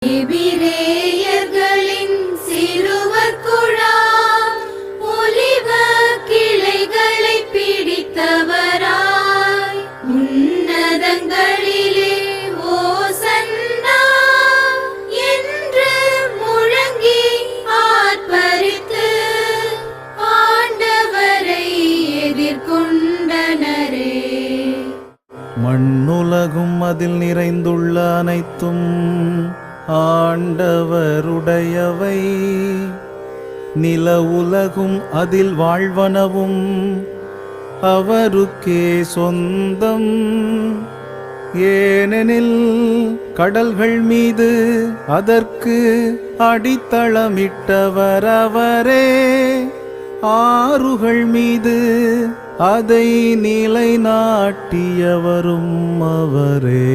எபிரேயர்களின் சிறுவர் குழாம் ஒலிவ கிளைகளை பிடித்தவராய் உன்னதங்களிலே ஓசன்னா என்று முழங்கி ஆர்ப்பரித்து ஆண்டவரை எதிர்கொண்டனரே. மண்ணுலகும் அதில் நிறைந்துள்ள அனைத்தும் ஆண்டவருடையவை. நில உலகும் அதில் வாழ்வனவும் அவருக்கே சொந்தம். ஏனெனில் கடல்கள் மீது அதற்கு அடித்தளமிட்டவர் அவரே, ஆறுகள் மீது அதை நிலைநாட்டியவரும் அவரே.